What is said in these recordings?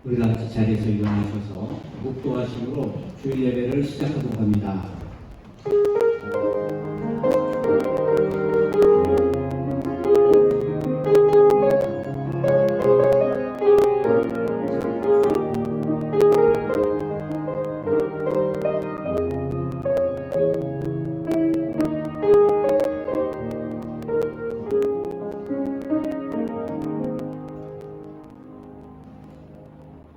우리 다 같이 자리에서 일어나셔서 묵도하심으로 주일 예배를 시작하도록 합니다.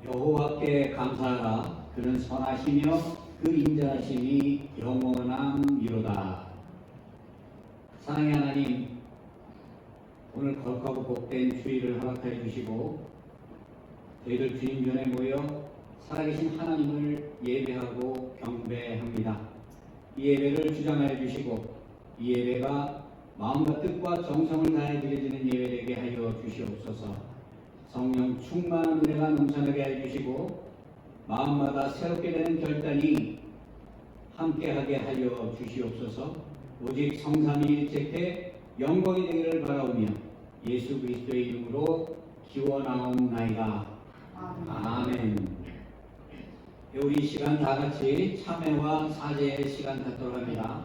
여호와께 감사하라. 그는 선하시며 그 인자하심이 영원함이로다. 사랑의 하나님, 오늘 거룩하고 복된 주일을 허락하여 주시고 저희들 주님 전에 모여 살아계신 하나님을 예배하고 경배합니다. 이 예배를 주장하여 주시고 이 예배가 마음과 뜻과 정성을 다해 드려지는 예배 되게 하여 주시옵소서. 성령 충만한 은혜가 넘쳐나게 해주시고 마음마다 새롭게 되는 결단이 함께하게 하여 주시옵소서. 오직 성삼위일체께 영광이 되기를 바라오며 예수 그리스도의 이름으로 기원하옵나이다. 아멘. 우리 시간 다 같이 참회와 사죄의 시간 갖도록 합니다.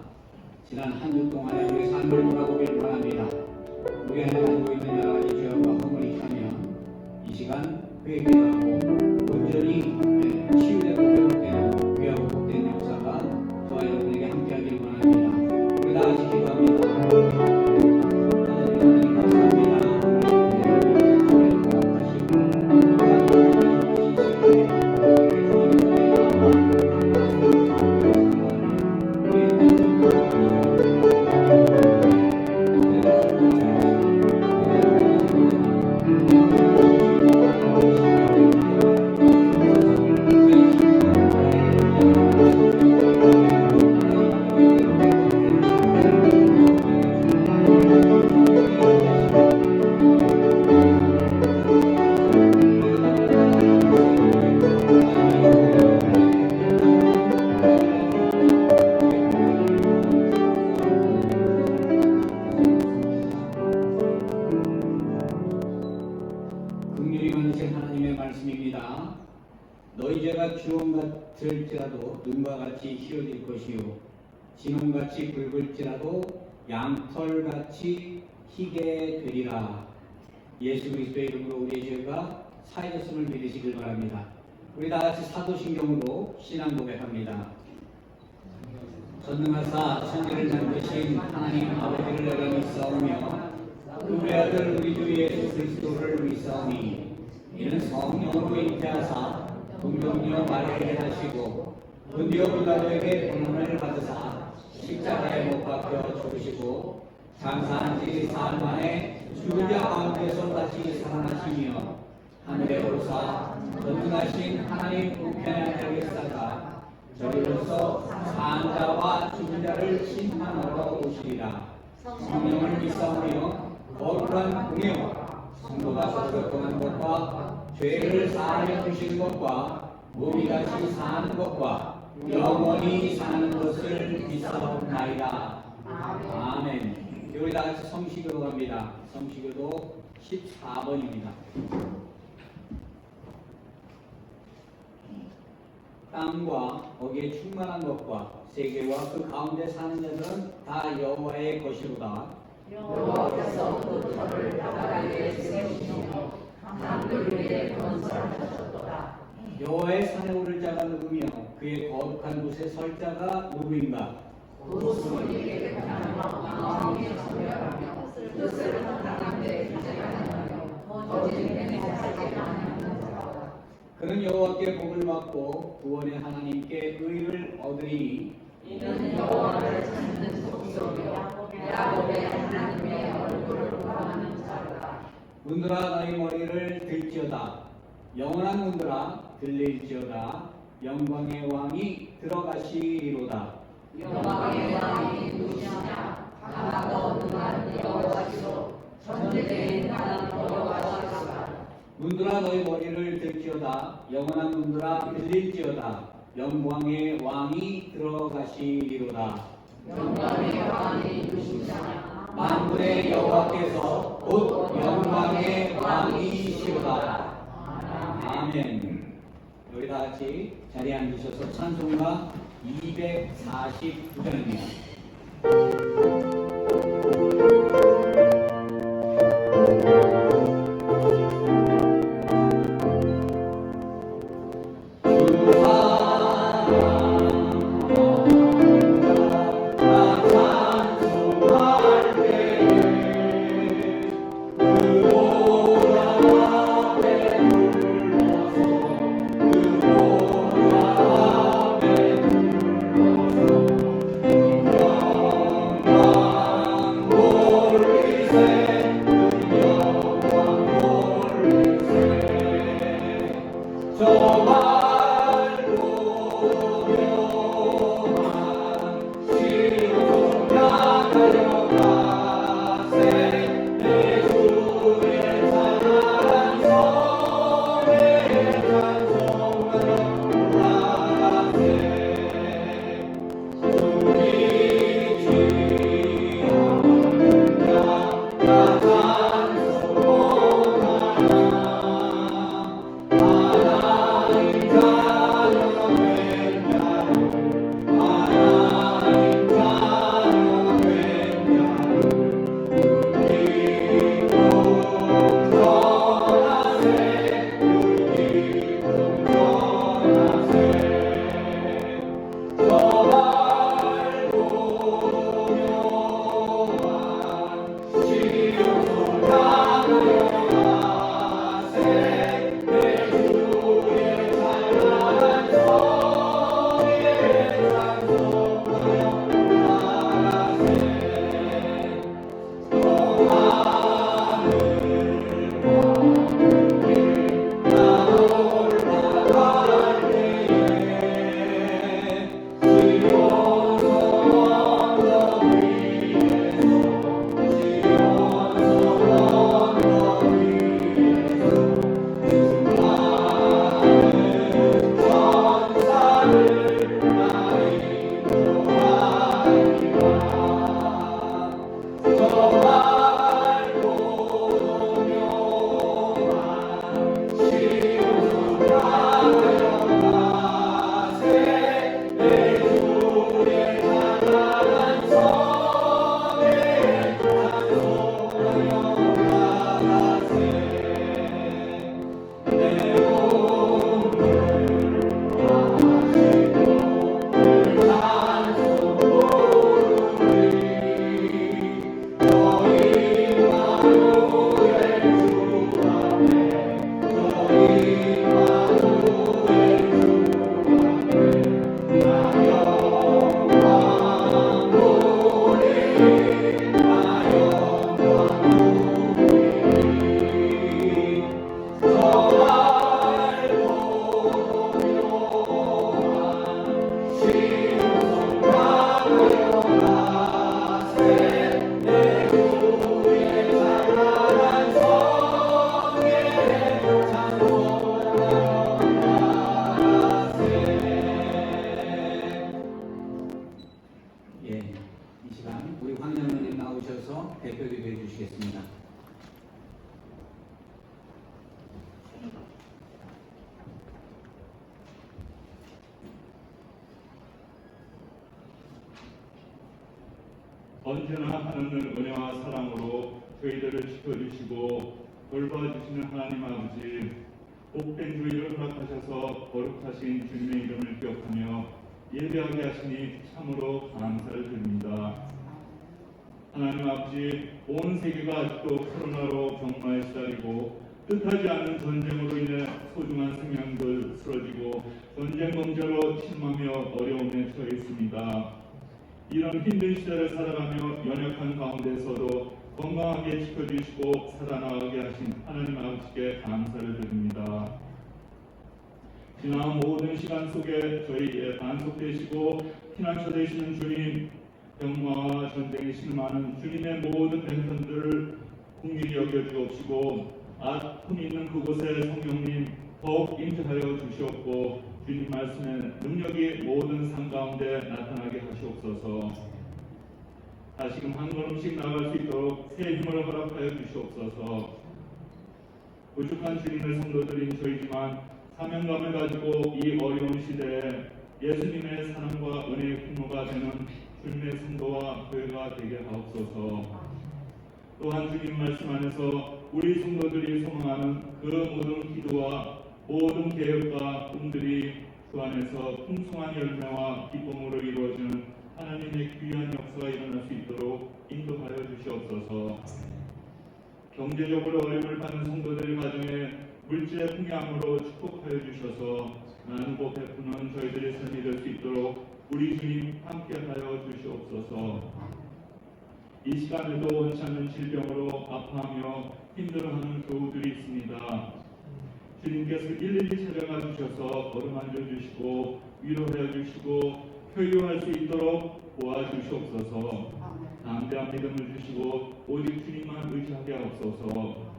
지난 한 주 동안에 우리 삶을 돌아보길 바랍니다. 우리 안에 가지고 있는 여러 가지 죄악과 허물을 익하며 이 시간 회개하고 온전히 치유되고 회복되는 귀하고 복된 역사가 저와 여러분에게 함께하길 원합니다. 우리 다 같이 기도합니다. 하나님 감사합니다. 긍휼히 많으신 하나님의 말씀입니다. 너희 죄가 주홍 같을지라도 눈과 같이 희어질 것이요 진홍같이 붉을지라도 양털같이 희게 되리라. 예수 그리스도의 이름으로 우리의 죄가 사해졌음을 믿으시길 바랍니다. 우리 다 같이 사도신경으로 신앙 고백합니다. 전능하사 천지를 만드신 하나님 아버지를 내가 믿사오며 그 외아들 우리 주 예수 그리스도를 믿사오니 이는 성령으로 잉태하사 동정녀 마리아에게 하시고 본디오 빌라도에게 고난을 받으사 십자가에 못 박혀 죽으시고 장사한 지 사흘 만에 죽은 자 가운데서 다시 살아나시며 하늘에 오르사 전능하신 하나님 우편에 앉아 계시다가 저리로서 사한 자와 죽은 자를 심판하러 오시리라. 성령을 믿사오며 거룩한 공예와 성도가 서로 떠난 것과 죄를 사하여 주시는 것과 몸이 다시 사는 것과 영원히 사는 것을 믿사옵나이다. 아멘. 우리 다 같이 성시교도 갑니다. 성시교도 14번입니다. 땅과 거기에 충만한 것과 세계와 그 가운데 사는 자들은 다 여호와의 것이로다. 여호와께서 그 터를 바다에 세우시며 강물 위에 건설하셨도다. 여호와의 산에 오를 자가 누구며 그의 거룩한 곳에 설 자가 누구인가? 고수에게 마음이 정결하며 뜻을 하나님께 주제하며 거짓된 자에게 하는 자라. 그는 여호와께 복을 받고 구원의 하나님께 의를 얻으리니 이는 여호와를 찾는 속성이요 야곱의 하나님의 얼굴을 구하는 자라. 문들아 너희 머리를 들지어다. 영원한 문들아 들릴지어다. 영광의 왕이 들어가시리로다. 영광의 왕이 누구시냐? 강하고 능한 여호와시로 전쟁에 임하는 여호와시로다. 문들아 너희 머리를 들지어다. 영원한 문들아 들릴지어다. 영광의 왕이 들어가시리로다. 영광의 왕이 누구시냐? 만군의 여호와께서 곧 영광의 왕이시로다. 아멘. 같이 자리에 앉으셔서 찬송가 249장입니다. 언제나 하나님의 은혜와 사랑으로 저희들을 지켜주시고 돌봐주시는 하나님 아버지, 복된 주일을 허락하셔서 거룩하신 주님의 이름을 기억하며 예배하게 하시니 참으로 감사를 드립니다. 하나님 아버지, 온 세계가 아직도 코로나로 병마에 시달리고 뜻하지 않은 전쟁으로 인해 소중한 생명들 쓰러지고 전쟁 범죄로 침하며 어려움에 처해 있습니다. 이런 힘든 시대를 살아가며 연약한 가운데서도 건강하게 지켜주시고 살아나가게 하신 하나님 아버지께 감사를 드립니다. 지난 모든 시간 속에 저희에 단속되시고 피난처 되시는 주님, 병마와 전쟁에 신음하는 주님의 모든 백성들을 긍휼히 여겨주옵시고 아픔 있는 그곳에 성령님 더욱 임재하여 주시옵고 주님 말씀의 능력이 모든 삶 가운데 나타나게 하시옵소서. 다시금 한 걸음씩 나아갈 수 있도록 새 힘을 허락하여 주시옵소서. 부족한 주님의 성도들인 저희지만 사명감을 가지고 이 어려운 시대에 예수님의 사랑과 은혜의 풍모가 되는 주님의 성도와 교회가 되게 하옵소서. 또한 주님 말씀 안에서 우리 성도들이 소망하는 그 모든 기도와 모든 계획과 꿈들이 주 안에서 풍성한 열매와 기쁨으로 이루어지는 하나님의 귀한 역사가 일어날 수 있도록 인도하여 주시옵소서. 경제적으로 어려움을 받는 성도들 가정에 물질의 풍요함으로 축복하여 주셔서 나누고 베푸는 저희들의 삶이 될 수 있도록 우리 주님 함께하여 주시옵소서. 이 시간에도 원치 않는 질병으로 아파하며 힘들어하는 교우들이 있습니다. 주님께서 일일이 찾아가 주셔서 어루만져 주시고 위로해 주시고 효유할 수 있도록 도와주시옵소서. 담대한 믿음을 주시고 오직 주님만 의지하게 하옵소서.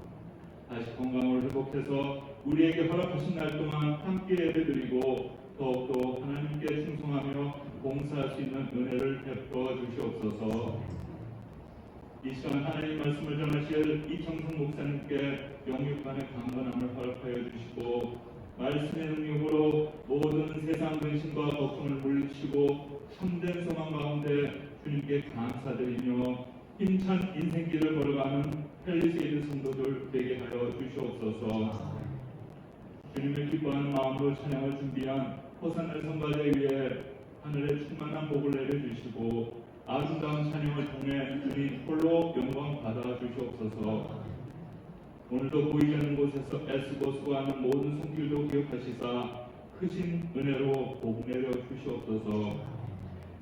다시 건강을 회복해서 우리에게 허락하신 날 동안 함께 예배드리고 더욱더 하나님께 충성하며 봉사할 수 있는 은혜를 베풀어 주시옵소서. 이 시간 하나님 말씀을 전하실 이청성 목사님께 영육간의 강건함을 허락하여 주시고 말씀의 능력으로 모든 세상 근심과 걱정을 물리치고 참된 소망 가운데 주님께 감사드리며 힘찬 인생길을 걸어가는 펠리세이드 성도들 되게 하여 주시옵소서. 주님을 기뻐하는 마음으로 찬양을 준비한 호산나 성가대 위에 하늘의 충만한 복을 내려주시고 아름다운 찬양을 통해 주님 홀로 영광 받아 주시옵소서. 오늘도 보이지 않는 곳에서 애쓰고 수고하는 모든 손길도 기억하시사 크신 은혜로 복 내려 주시옵소서.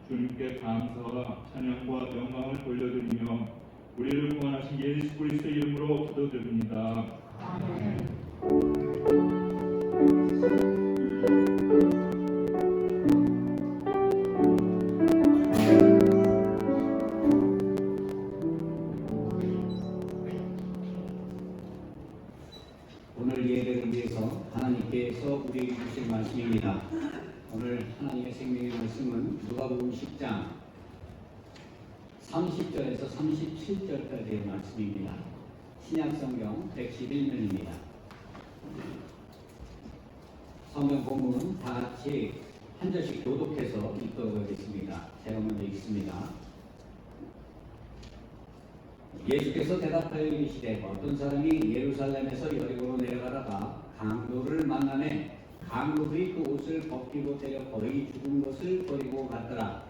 주님께 감사와 찬양과 영광을 돌려드리며 우리를 구원하신 예수 그리스도의 이름으로 기도드립니다. 아멘. 오늘 예배를 위해서 하나님께서 우리에게 주신 말씀입니다. 오늘 하나님의 생명의 말씀은 누가복음 10장 30절에서 37절까지의 말씀입니다. 신약성경 111면입니다. 성경 본문은 다 같이 한 절씩 교독해서 읽어보겠습니다. 제가 먼저 읽습니다. 예수께서 대답하여 이르시되 어떤 사람이 예루살렘에서 여리고로 내려가다가 강도를 만나매 강도들이 그 옷을 벗기고 때려 거의 죽은 것을 버리고 갔더라.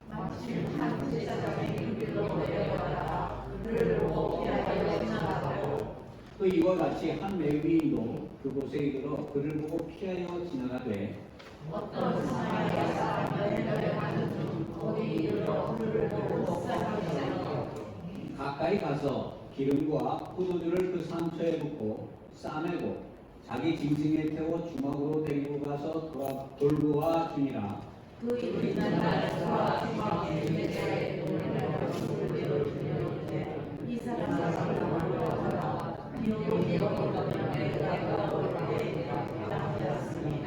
마침 한 제사장이 길로 내려가다가 그를 먹게 하여 지나가고 또 이와 같이 한 레위인도 그곳에 이르러 그를 보고 피하여 지나가되 어떤 사마리아 사람을 내려가는 중 거기 이르러 그를 보고 목사하시니 가까이 가서 기름과 포도주를 그 상처에 붓고 싸매고 자기 짐승에 태워 주막으로 데리고 가서 돌보아 주니라. 그 있는 날에서 주막에 예배에 돌려서 술비를 주려는데 이 사람을 불러다가 비용이 없는 내가 올때 남자였으니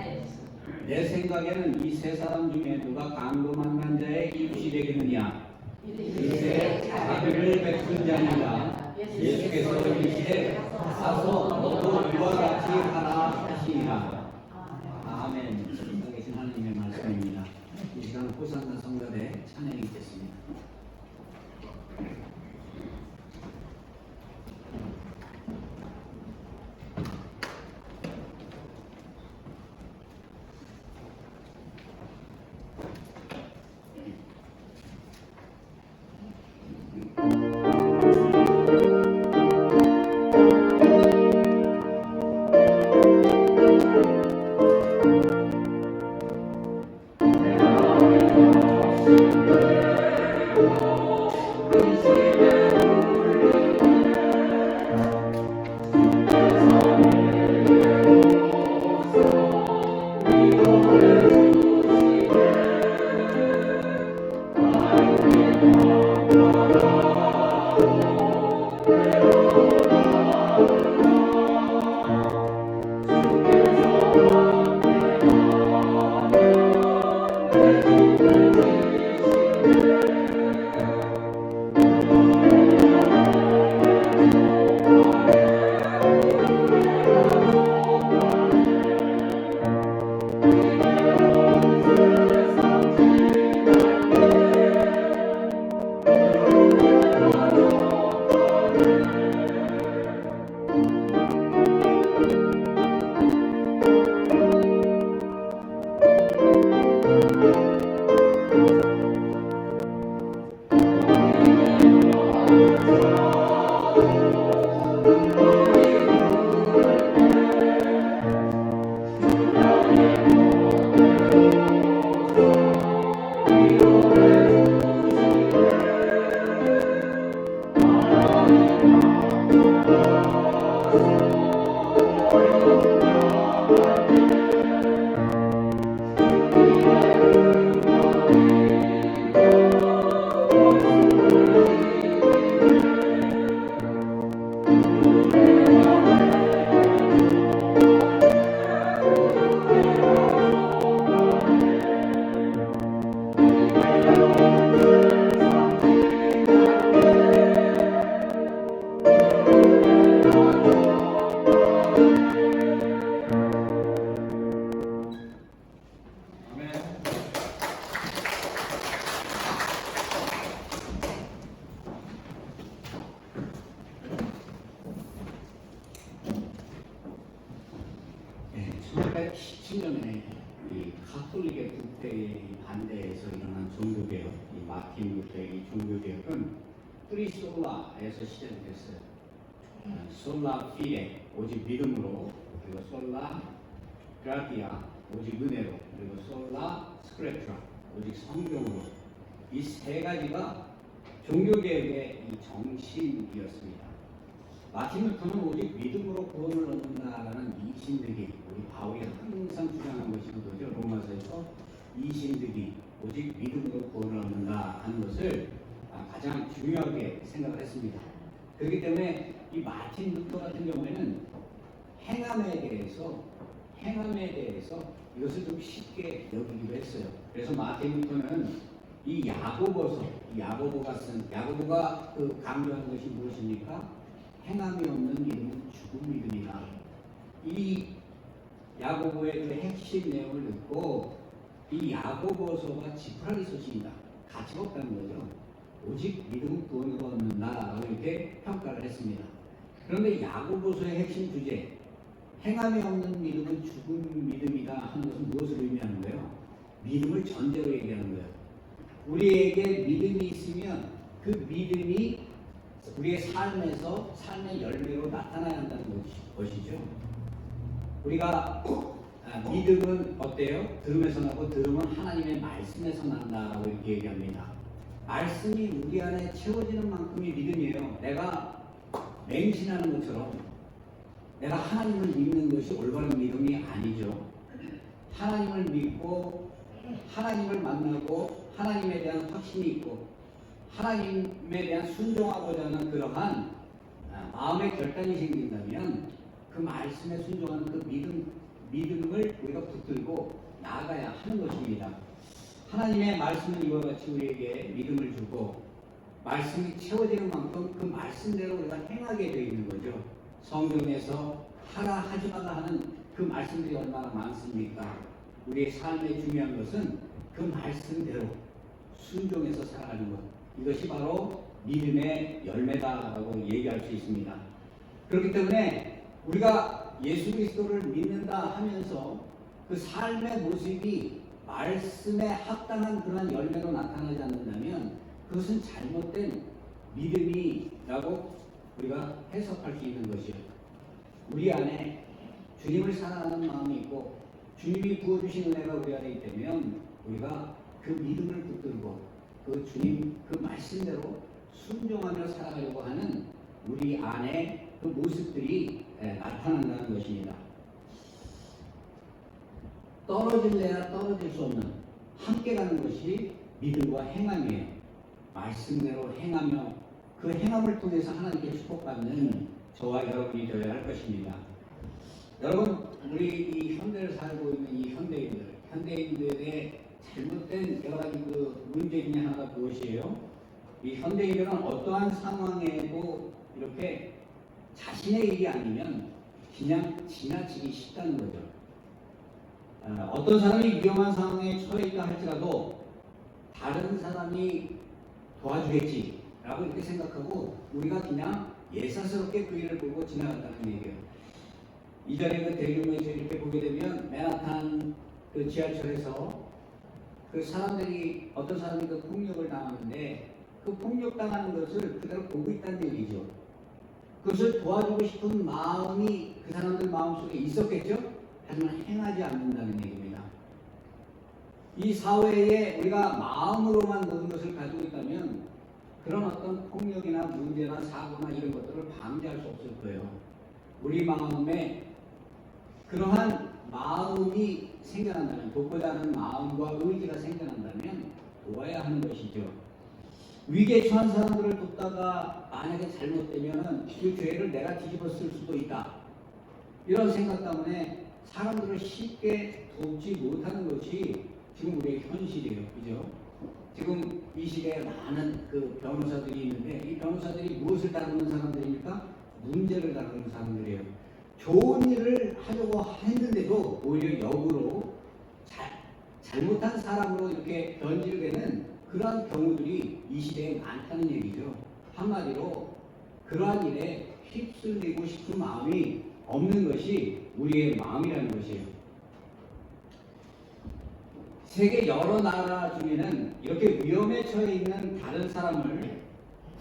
내 생각에는 이 세 사람 중에 누가 강도 만난 자의 이웃이 되겠느냐? 이세 자비를 베푼 자니라. 예수께서 이르시되 가서 너도 이와 같이 하라 하시니라. 아멘. 살아계신 하나님의 말씀입니다. 이 시간 호산나 성가대 찬양이 있겠습니다. 1917년에 이 카톨릭의 부패에 반대해서 일어난 종교개혁, 이 마틴 루터의 종교개혁은 프리솔라에서 시작됐어요. 솔라 피레, 오직 믿음으로, 그리고 솔라 그라티아, 오직 은혜로, 그리고 솔라 스크립트라, 오직 성경으로, 이 세 가지가 종교개혁의 이 정신이었습니다. 마틴 루터는 오직 믿음으로 구원을 얻는다라는 이신득이, 우리 바울이 항상 주장한 것이거든요. 로마서에서 이신득이 오직 믿음으로 구원을 얻는다 하는 것을 가장 중요하게 생각을 했습니다. 그렇기 때문에 이 마틴 루터 같은 경우에는 행함에 대해서 이것을 좀 쉽게 여기기도 했어요. 그래서 마틴 루터는 이 야고보가 그 강조한 것이 무엇입니까? 행함이 없는 믿음은 죽은 믿음이다. 이 야고보의 그 핵심 내용을 듣고 이 야고보서가 지푸라기서신이다. 가치가 없다는 거죠. 오직 믿음은 구원으로 얻는다라고 이렇게 평가를 했습니다. 그런데 야고보서의 핵심 주제, 행함이 없는 믿음은 죽은 믿음이다 하는 것은 무엇을 의미하는 거예요? 믿음을 전제로 얘기하는 거예요. 우리에게 믿음이 있으면 그 믿음이 우리의 삶에서 삶의 열매로 나타나야 한다는 것이죠. 우리가 믿음은 어때요? 들음에서 나고 들음은 하나님의 말씀에서 난다라고 이렇게 얘기합니다. 말씀이 우리 안에 채워지는 만큼이 믿음이에요. 내가 맹신하는 것처럼 내가 하나님을 믿는 것이 올바른 믿음이 아니죠. 하나님을 믿고 하나님을 만나고 하나님에 대한 확신이 있고 하나님에 대한 순종하고자 하는 그러한 마음의 결단이 생긴다면 그 말씀에 순종하는 그 믿음을 우리가 붙들고 나아가야 하는 것입니다. 하나님의 말씀은 이와 같이 우리에게 믿음을 주고 말씀이 채워지는 만큼 그 말씀대로 우리가 행하게 되어 있는 거죠. 성경에서 하라 하지 마라 하는 그 말씀들이 얼마나 많습니까? 우리의 삶에 중요한 것은 그 말씀대로 순종해서 살아가는 것. 이것이 바로 믿음의 열매다라고 얘기할 수 있습니다. 그렇기 때문에 우리가 예수 그리스도를 믿는다 하면서 그 삶의 모습이 말씀에 합당한 그런 열매로 나타나지 않는다면 그것은 잘못된 믿음이라고 우리가 해석할 수 있는 것이요. 우리 안에 주님을 사랑하는 마음이 있고 주님이 부어주신 은혜가 우리 안에 있다면 우리가 그 믿음을 붙들고 그 주님 그 말씀대로 순종하며 살아가려고 하는 우리 안에 그 모습들이 나타난다는 것입니다. 떨어질래야 떨어질 수 없는 함께 가는 것이 믿음과 행함이에요. 말씀대로 행하며 그 행함을 통해서 하나님께 축복받는 저와 여러분이 되어야 할 것입니다. 여러분, 우리 이 현대를 살고 있는 이 현대인들의 잘못된 여러 가지 그 문제 중에 하나가 무엇이에요? 이 현대인들은 어떠한 상황에도 이렇게 자신의 일이 아니면 그냥 지나치기 쉽다는 거죠. 어떤 사람이 위험한 상황에 처해 있다 할지라도 다른 사람이 도와주겠지라고 이렇게 생각하고 우리가 그냥 예사스럽게 그 일을 보고 지나간다는 얘기예요. 이전에 그 대규모에서 이렇게 보게 되면 맨하탄 그 지하철에서 그 사람들이 어떤 사람이 그 폭력을 당하는데 그 폭력당하는 것을 그대로 보고 있다는 얘기죠. 그것을 도와주고 싶은 마음이 그 사람들 마음속에 있었겠죠? 하지만 행하지 않는다는 얘기입니다. 이 사회에 우리가 마음으로만 모든 것을 가지고 있다면 그런 어떤 폭력이나 문제나 사고나 이런 것들을 방지할 수 없을 거예요. 우리 마음에 그러한 마음이 생겨난다면, 돕고자 하는 마음과 의지가 생겨난다면 도와야 하는 것이죠. 위기에 처한 사람들을 돕다가 만약에 잘못되면 그 죄를 내가 뒤집어 쓸 수도 있다. 이런 생각 때문에 사람들을 쉽게 돕지 못하는 것이 지금 우리의 현실이에요. 그죠? 지금 이 시대에 많은 그 변호사들이 있는데 이 변호사들이 무엇을 다루는 사람들입니까? 문제를 다루는 사람들이에요. 좋은 일을 하려고 했는데도 오히려 역으로 잘못한 사람으로 이렇게 변질되는 그러한 경우들이 이 시대에 많다는 얘기죠. 한마디로 그러한 일에 휩쓸리고 싶은 마음이 없는 것이 우리의 마음이라는 것이에요. 세계 여러 나라 중에는 이렇게 위험에 처해 있는 다른 사람을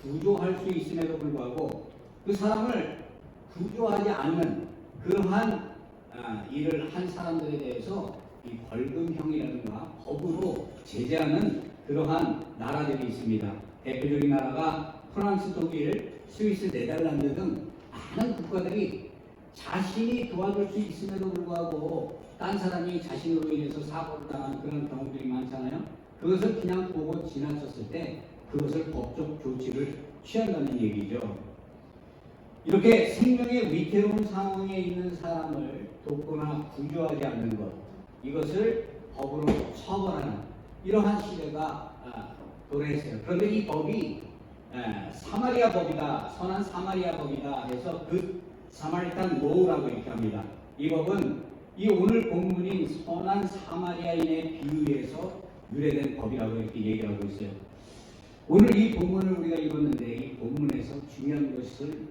구조할 수 있음에도 불구하고 그 사람을 구조하지 않는 그러한 일을 한 사람들에 대해서 이 벌금형이라든가 법으로 제재하는 그러한 나라들이 있습니다. 대표적인 나라가 프랑스, 독일, 스위스, 네덜란드 등 많은 국가들이 자신이 도와줄 수 있음에도 불구하고 딴 사람이 자신으로 인해서 사고를 당하는 그런 경우들이 많잖아요. 그것을 그냥 보고 지나쳤을 때 그것을 법적 조치를 취한다는 얘기죠. 이렇게 생명의 위태로운 상황에 있는 사람을 돕거나 구조하지 않는 것, 이것을 법으로 처벌하는 이러한 시대가 도래했어요. 그런데 이 법이 사마리아 법이다, 선한 사마리아 법이다 해서 그 사마리탄 로우라고 이렇게 합니다. 이 법은 이 오늘 본문인 선한 사마리아인의 비유에서 유래된 법이라고 이렇게 얘기하고 있어요. 오늘 이 본문을 우리가 읽었는데 이 본문에서 중요한 것을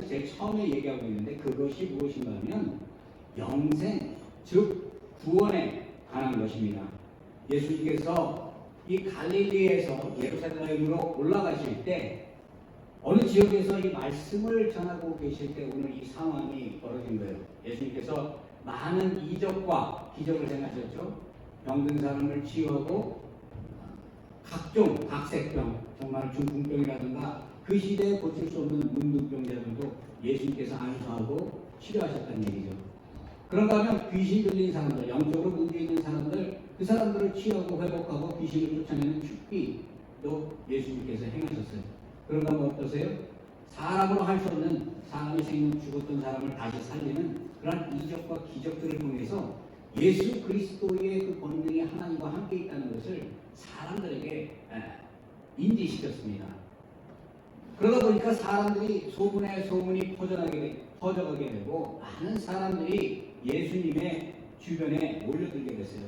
제일 처음에 얘기하고 있는데 그것이 무엇인가 하면 영생, 즉 구원에 관한 것입니다. 예수님께서 이 갈릴리에서 예루살렘으로 올라가실 때 어느 지역에서 이 말씀을 전하고 계실 때 오늘 이 상황이 벌어진 거예요. 예수님께서 많은 이적과 기적을 행하셨죠. 병든 사람을 치유하고 각종 각색병, 정말 중풍병이라든가 그 시대에 고칠 수 없는 문둥병자들도 예수님께서 안수하고 치료하셨다는 얘기죠. 그런가 하면 귀신 들린 사람들, 영적으로 문제 있는 사람들, 그 사람들을 치유하고 회복하고 귀신을 쫓아내는 축비도 예수님께서 행하셨어요. 그런가 하면 어떠세요? 사람으로 할 수 없는 사람이 생명 죽었던 사람을 다시 살리는 그런 이적과 기적들을 통해서 예수 그리스도의 그 권능이 하나님과 함께 있다는 것을 사람들에게 인지시켰습니다. 그러다 보니까 사람들이 소문에 소문이 퍼져가게 되고 많은 사람들이 예수님의 주변에 몰려들게 됐어요.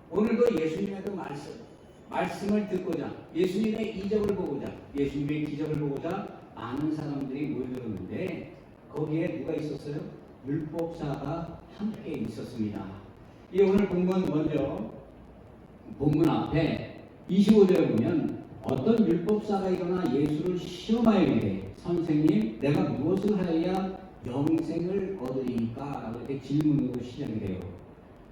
오늘도 예수님의 그 말씀을 듣고자, 예수님의 이적을 보고자, 예수님의 기적을 보고자 많은 사람들이 모여들었는데 거기에 누가 있었어요? 율법사가 함께 있었습니다. 이 오늘 본문 먼저 본문 앞에 25절에 보면 어떤 율법사가 일어나 예수를 시험하여 이르되 선생님 내가 무엇을 하여야 영생을 얻으리까? 라고 이렇게 질문으로 시작이 돼요.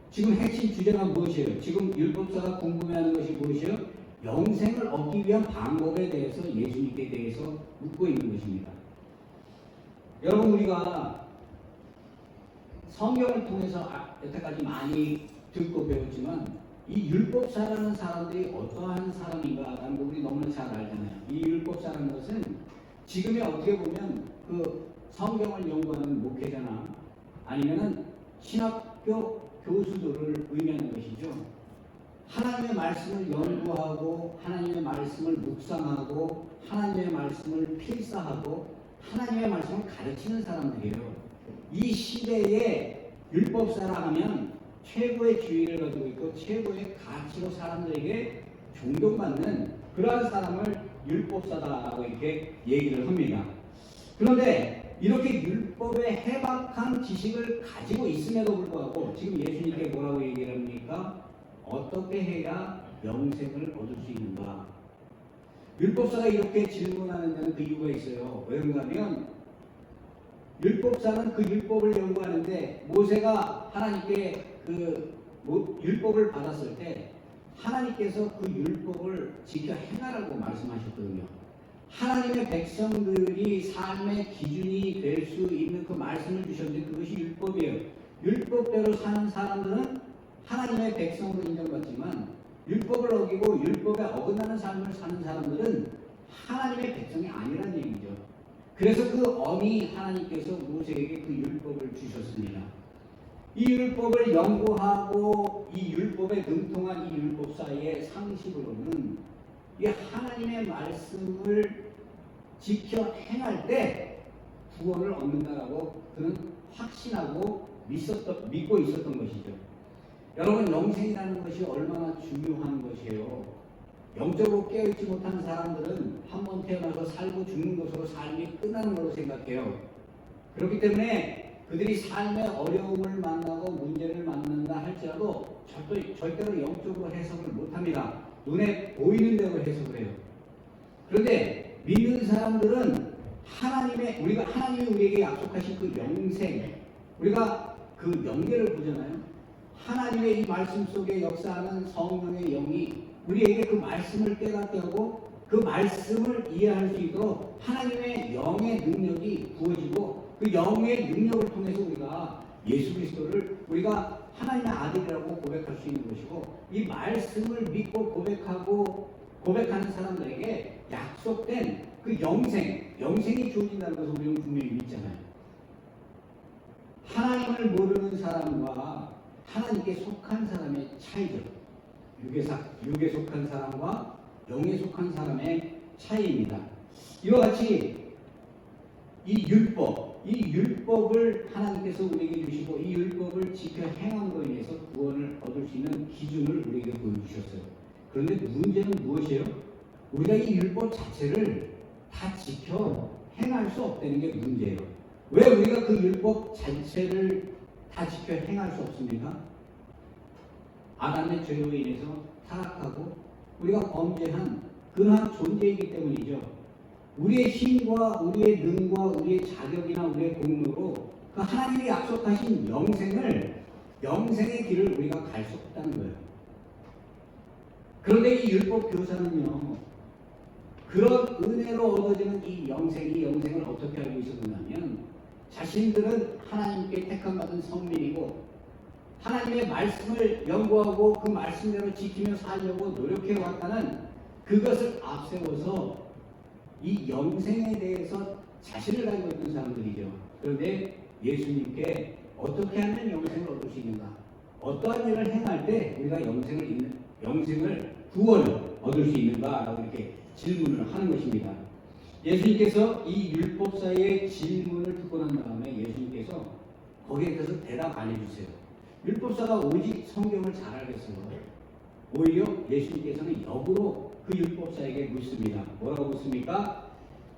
지금 핵심 주제가 무엇이에요? 지금 율법사가 궁금해하는 것이 무엇이에요? 영생을 얻기 위한 방법에 대해서 예수님께 대해서 묻고 있는 것입니다. 여러분 우리가 성경을 통해서 여태까지 많이 듣고 배웠지만 이 율법사라는 사람들이 어떠한 사람인가라는 거 우리 너무나 잘 알잖아요. 이 율법사라는 것은 지금에 어떻게 보면 그 성경을 연구하는 목회자나 아니면은 신학교 교수들을 의미하는 것이죠. 하나님의 말씀을 연구하고 하나님의 말씀을 묵상하고 하나님의 말씀을 필사하고 하나님의 말씀을 가르치는 사람들이에요. 이 시대에 율법사라 하면 최고의 지위를 가지고 있고 최고의 가치로 사람들에게 존경받는 그러한 사람을 율법사다라고 이렇게 얘기를 합니다. 그런데 이렇게 율법의 해박한 지식을 가지고 있음에도 불구하고 지금 예수님께 뭐라고 얘기를 합니까? 어떻게 해야 영생을 얻을 수 있는가? 율법사가 이렇게 질문하는 데는 그 이유가 있어요. 왜 그런가 하면 율법사는 그 율법을 연구하는데 모세가 하나님께 그 율법을 받았을 때 하나님께서 그 율법을 지켜 행하라고 말씀하셨거든요. 하나님의 백성들이 삶의 기준이 될 수 있는 그 말씀을 주셨는데 그것이 율법이에요. 율법대로 사는 사람들은 하나님의 백성으로 인정받지만 율법을 어기고 율법에 어긋나는 삶을 사는 사람들은 하나님의 백성이 아니라는 얘기죠. 그래서 그 엄히 하나님께서 모세에게 그 율법을 주셨습니다. 이 율법을 연구하고 이 율법에 능통한 이 율법사의 상식으로는 이 하나님의 말씀을 지켜 행할 때 구원을 얻는다라고 그는 확신하고 믿고 있었던 것이죠. 여러분 영생이라는 것이 얼마나 중요한 것이에요. 영적으로 깨어있지 못한 사람들은 한 번 태어나서 살고 죽는 것으로 삶이 끝나는 걸로 생각해요. 그렇기 때문에 그들이 삶의 어려움을 만나고 문제를 만난다 할지라도 절대로 영적으로 해석을 못합니다. 눈에 보이는 대로 해석을 해요. 그런데 믿는 사람들은 하나님이 우리에게 약속하신 그 영생, 우리가 그 영계를 보잖아요. 하나님의 이 말씀 속에 역사하는 성령의 영이 우리에게 그 말씀을 깨닫게 하고 그 말씀을 이해할 수 있도록 하나님의 영의 능력이 부어지고 그 영의 능력을 통해서 우리가 예수 그리스도를 우리가 하나님의 아들이라고 고백할 수 있는 것이고, 이 말씀을 믿고 고백하는 사람들에게 약속된 그 영생이 주어진다는 것을 우리는 분명히 믿잖아요. 하나님을 모르는 사람과 하나님께 속한 사람의 차이죠. 육에 속한 사람과 영에 속한 사람의 차이입니다. 이와 같이 이 율법을 하나님께서 우리에게 주시고 이 율법을 지켜 행함으로 인해서 구원을 얻을 수 있는 기준을 우리에게 보여주셨어요. 그런데 문제는 무엇이에요? 우리가 이 율법 자체를 다 지켜 행할 수 없다는 게 문제예요. 왜 우리가 그 율법 자체를 다 지켜 행할 수 없습니까? 아담의 죄로 인해서 타락하고 우리가 범죄한 그러한 존재이기 때문이죠. 우리의 힘과 우리의 능과 우리의 자격이나 우리의 공로로 그 하나님이 약속하신 영생의 길을 우리가 갈 수 없다는 거예요. 그런데 이 율법 교사는요, 그런 은혜로 얻어지는 이 영생을 어떻게 알고 있었냐면, 자신들은 하나님께 택함받은 성민이고 하나님의 말씀을 연구하고 그 말씀대로 지키며 살려고 노력해 왔다는 그것을 앞세워서 이 영생에 대해서 자신을 가지고 있는 사람들이죠. 그런데 예수님께 어떻게 하면 영생을 얻을 수 있는가? 어떠한 일을 행할 때 우리가 구원을 얻을 수 있는가라고 이렇게 질문을 하는 것입니다. 예수님께서 이 율법사의 질문을 듣고 난 다음에 예수님께서 거기에 대해서 대답 안 해주세요. 율법사가 오직 성경을 잘 알겠어요. 오히려 예수님께서는 역으로 그 율법사에게 묻습니다. 뭐라고 묻습니까?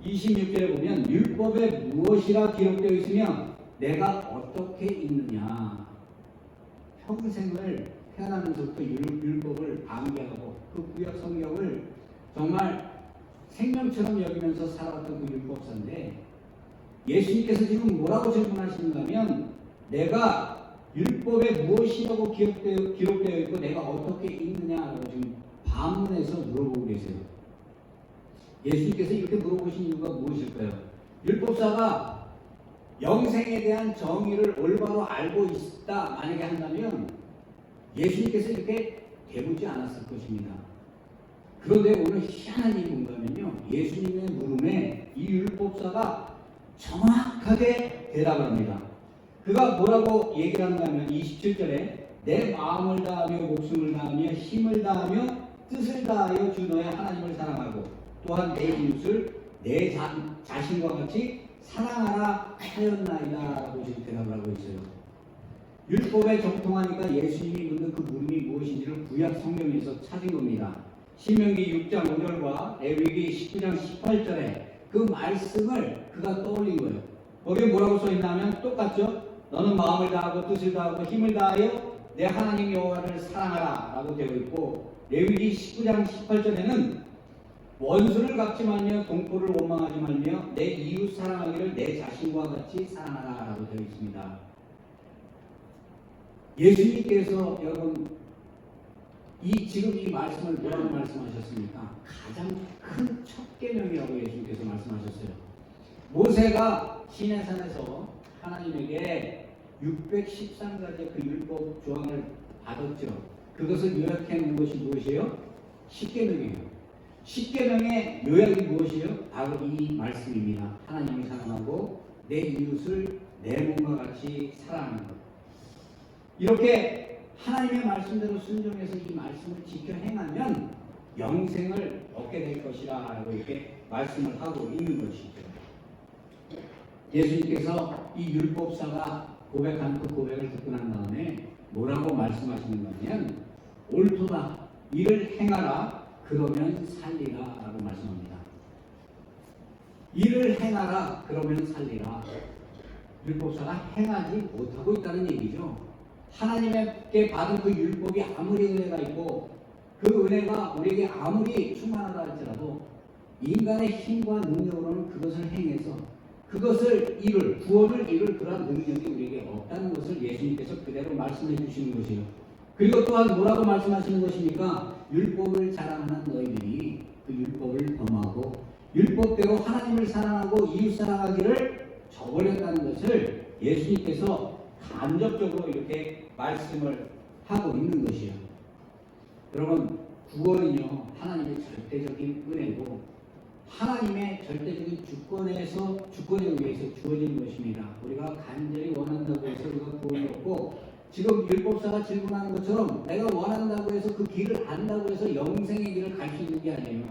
26절에 보면 율법에 무엇이라 기록되어 있으며 내가 어떻게 읽느냐. 평생을 태어나면서부터 율법을 암기하고 그 구약 성경을 정말 생명처럼 여기면서 살아왔던 그 율법사인데, 예수님께서 지금 뭐라고 질문하시는가 하면 내가 율법에 무엇이라고 기록되어 있고 내가 어떻게 읽느냐라고 지금 반문해서 물어보고 계세요. 예수님께서 이렇게 물어보신 이유가 무엇일까요? 율법사가 영생에 대한 정의를 올바로 알고 있다 만약에 한다면 예수님께서 이렇게 대묻지 않았을 것입니다. 그런데 오늘 희한한 일이 뭔가 하면요, 예수님의 물음에 이 율법사가 정확하게 대답을 합니다. 그가 뭐라고 얘기를 하는가 하면 27절에 내 마음을 다하며 목숨을 다하며 힘을 다하며 뜻을 다하여 주 너의 하나님을 사랑하고 또한 내 이웃을 내 자신과 같이 사랑하라 하였나이다 라고 지금 대답을 하고 있어요. 율법에 정통하니까 예수님이 묻는 그 물음이 무엇인지를 구약 성경에서 찾은 겁니다. 신명기 6장 5절과 레위기 19장 18절에 그 말씀을 그가 떠올린 거예요. 거기에 뭐라고 써있냐면 똑같죠? 너는 마음을 다하고 뜻을 다하고 힘을 다하여 내 하나님 여호와를 사랑하라 라고 되어 있고, 레위기 19장 18절에는 원수를 갚지 말며 동포를 원망하지 말며 내 이웃 사랑하기를 내 자신과 같이 사랑하라 라고 되어 있습니다. 예수님께서 여러분 지금 이 말씀을 뭐라고 말씀하셨습니까? 가장 큰 첫 계명이라고 예수님께서 말씀하셨어요. 모세가 시내산에서 하나님에게 613가지의 그 율법 조항을 받았죠. 그것을 요약해 놓은 것이 무엇이에요? 십계명이에요. 십계명의 요약이 무엇이에요? 바로 이 말씀입니다. 하나님을 사랑하고 내 이웃을 내 몸과 같이 사랑하는 것. 이렇게 하나님의 말씀대로 순종해서 이 말씀을 지켜 행하면 영생을 얻게 될 것이라 라고 이렇게 말씀을 하고 있는 것이죠. 예수님께서 이 율법사가 고백하는 그 고백을 듣고 난 다음에 뭐라고 말씀하시는 거냐면 옳도다, 이를 행하라, 그러면 살리라 라고 말씀합니다. 이를 행하라, 그러면 살리라. 율법사가 행하지 못하고 있다는 얘기죠. 하나님께 받은 그 율법이 아무리 은혜가 있고 그 은혜가 우리에게 아무리 충만하다 할지라도 인간의 힘과 능력으로는 그것을 행해서 그것을 구원을 이룰 그러한 능력이 우리에게 없다는 것을 예수님께서 그대로 말씀해 주시는 것이에요. 그리고 또한 뭐라고 말씀하시는 것입니까? 율법을 자랑하는 너희들이 그 율법을 범하고 율법대로 하나님을 사랑하고 이웃 사랑하기를 저버렸다는 것을 예수님께서 간접적으로 이렇게 말씀을 하고 있는 것이에요. 여러분, 구원은요 하나님의 절대적인 은혜고 하나님의 절대적인 주권에 의해서 주어지는 것입니다. 우리가 간절히 원한다고 해서 우리가 구원이 없고, 지금 율법사가 질문하는 것처럼 내가 원한다고 해서 그 길을 안다고 해서 영생의 길을 갈 수 있는 게 아니에요.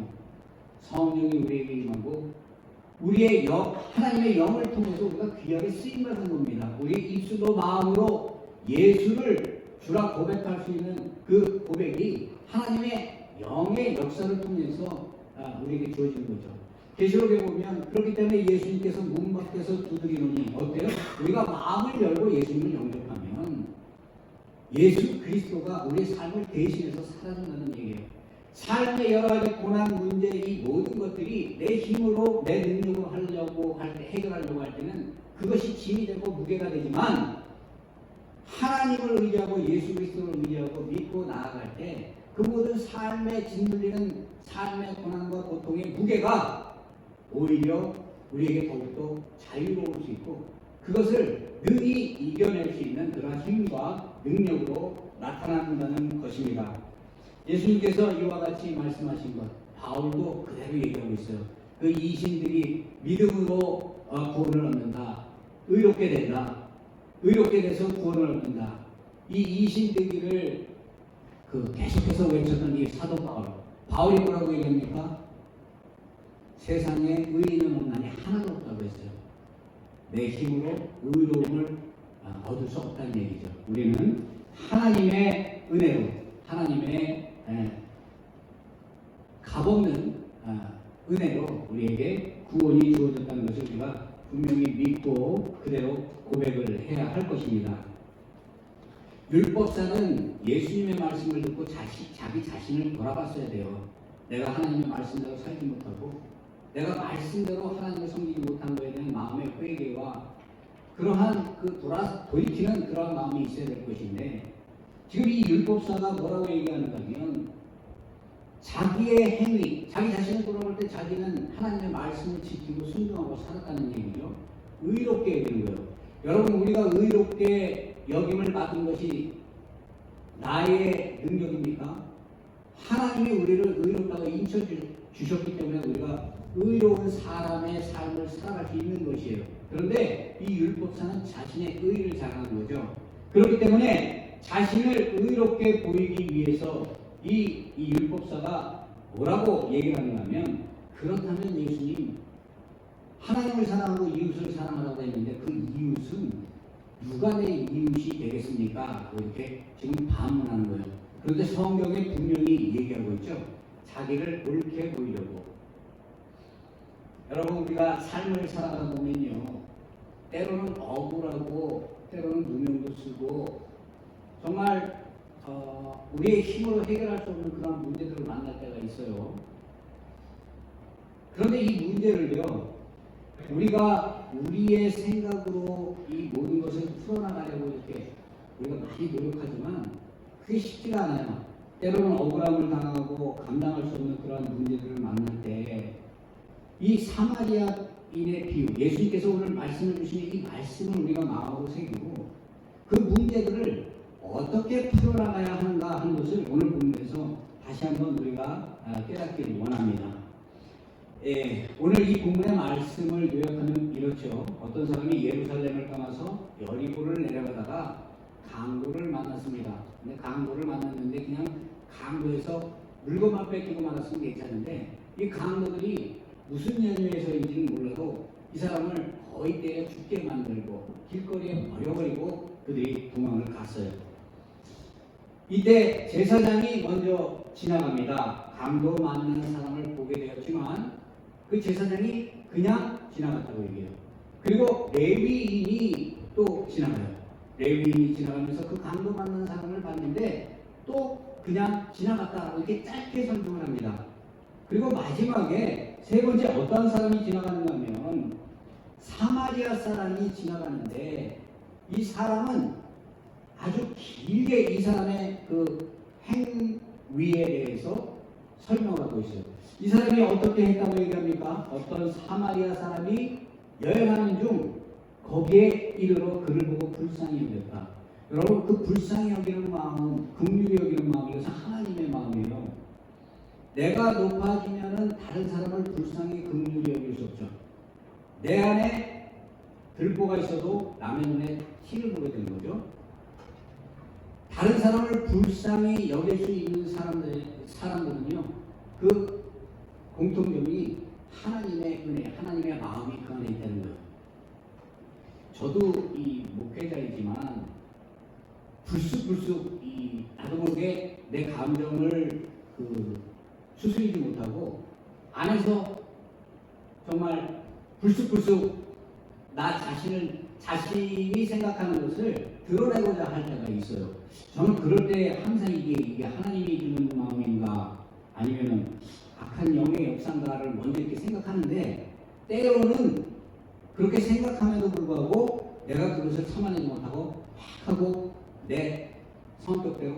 성령이 우리에게 임하고 우리의 하나님의 영을 통해서 우리가 귀하게 쓰임받은 겁니다. 우리의 입술로 마음으로 예수를 주라 고백할 수 있는 그 고백이 하나님의 영의 역사를 통해서 우리에게 주어지는 거죠. 계시록에 보면 그렇기 때문에 예수님께서 문 밖에서 두드리노니 어때요? 우리가 마음을 열고 예수님을 영접하면 예수 그리스도가 우리의 삶을 대신해서 살아준다는 얘기예요. 삶의 여러 가지 고난, 문제, 이 모든 것들이 내 힘으로, 내 능력으로 하려고 할 때, 해결하려고 할 때는 그것이 짐이 되고 무게가 되지만 하나님을 의지하고 예수 그리스도를 의지하고 믿고 나아갈 때 그 모든 삶에 짓눌리는 삶의 고난과 고통의 무게가 오히려 우리에게 더욱더 자유로울 수 있고 그것을 능히 이겨낼 수 있는 그런 힘과 능력으로 나타난다는 것입니다. 예수님께서 이와 같이 말씀하신 것, 바울도 그대로 얘기하고 있어요. 그 이신들이 믿음으로 구원을 얻는다. 의롭게 된다. 의롭게 돼서 구원을 얻는다. 이 이신되기를 계속해서 외쳤던 이 사도 바울이 뭐라고 얘기합니까? 세상에 의인은 없나니 하나도 없다고 했어요. 내 힘으로 의로움을 얻을 수 없다는 얘기죠. 우리는 하나님의 은혜로, 하나님의 값없는 은혜로 우리에게 구원이 주어졌다는 것을 우리가 분명히 믿고 그대로 고백을 해야 할 것입니다. 율법사는 예수님의 말씀을 듣고 자기 자신을 돌아봤어야 돼요. 내가 하나님의 말씀대로 살지 못하고 내가 말씀대로 하나님을 섬기지 못한 것에 대한 마음의 회개와 그러한 돌이키는 그러한 마음이 있어야 될 것인데, 지금 이 율법사가 뭐라고 얘기하는가 하면 자기의 행위, 자기 자신을 돌아볼 때 자기는 하나님의 말씀을 지키고 순종하고 살았다는 얘기죠. 의롭게 여기는 거예요. 여러분, 우리가 의롭게 여김을 받은 것이 나의 능력입니까? 하나님이 우리를 의롭다고 인쳐주셨기 때문에 우리가 의로운 사람의 삶을 살아갈 수 있는 것이에요. 그런데 이 율법사는 자신의 의를 자랑하는 거죠. 그렇기 때문에 자신을 의롭게 보이기 위해서 이 율법사가 뭐라고 얘기를 하는가 하면, 그렇다면 예수님 하나님을 사랑하고 이웃을 사랑하라고 했는데 그 이웃은 누가 내 이웃이 되겠습니까? 이렇게 지금 반문하는 거예요. 그런데 성경에 분명히 얘기하고 있죠. 자기를 옳게 보이려고. 여러분, 우리가 삶을 살아가다 보면요, 때로는 억울하고 때로는 누명도 쓰고 정말 우리의 힘으로 해결할 수 없는 그런 문제들을 만날 때가 있어요. 그런데 이 문제를요, 우리가 우리의 생각으로 이 모든 것을 풀어나가려고 이렇게 우리가 많이 노력하지만 그게 쉽지가 않아요. 때로는 억울함을 당하고 감당할 수 없는 그런 문제들을 만날 때 이 사마리아인의 비유, 예수님께서 오늘 말씀을 주시는 이 말씀을 우리가 마음으로 새기고 그 문제들을 어떻게 풀어나가야 하는가 하는 것을 오늘 본문에서 다시 한번 우리가 깨닫기를 원합니다. 오늘 이 본문의 말씀을 요약하면 이렇죠. 어떤 사람이 예루살렘을 떠나서 여리고를 내려가다가 강도를 만났습니다. 근데 강도를 만났는데 그냥 강도에서 물건만 뺏기고 말았으면 괜찮은데 이 강도들이 무슨 연유에서인지는 몰라도 이 사람을 거의 때려 죽게 만들고 길거리에 버려버리고 그들이 도망을 갔어요. 이때 제사장이 먼저 지나갑니다. 강도 만나는 사람을 보게 되었지만 그 제사장이 그냥 지나갔다고 얘기해요. 그리고 레위인이 지나가요. 레위인이 지나가면서 그 강도 받는 사람을 봤는데 또 그냥 지나갔다라고 이렇게 짧게 설명을 합니다. 그리고 마지막에 세 번째 어떤 사람이 지나가는가 하면 사마리아 사람이 지나가는데 이 사람은 아주 길게 이 사람의 그 행위에 대해서 설명을 하고 있어요. 이 사람이 어떻게 했다고 얘기합니까? 어떤 사마리아 사람이 여행하는 중 거기에 이르러 그를 보고 불쌍히 여겼다. 여러분 그 불쌍히 여기는 마음, 긍휼히 여기는 마음이 이것은 하나님의 마음이에요. 내가 높아지면은 다른 사람을 불쌍히 긍휼히 여길 수 없죠. 내 안에 들보가 있어도 남의 눈에 티를 보게 되는 거죠. 다른 사람을 불쌍히 여길 수 있는 사람들은요, 그 공통점이 하나님의 은혜, 하나님의 마음이 그 안에 있다는 거예요. 저도 이 목회자이지만 불쑥불쑥 나도 모르게 내 감정을 추스리지 못하고 안에서 정말 불쑥불쑥 나 자신이 생각하는 것을 드러내고자 할 때가 있어요. 저는 그럴 때 항상 이게 하나님이 주는 마음인가 아니면은 악한 영의 역사인가를 먼저 이렇게 생각하는데 때로는 그렇게 생각함에도 불구하고 내가 그것을 참아내지 못하고 막 하고 내 성격대로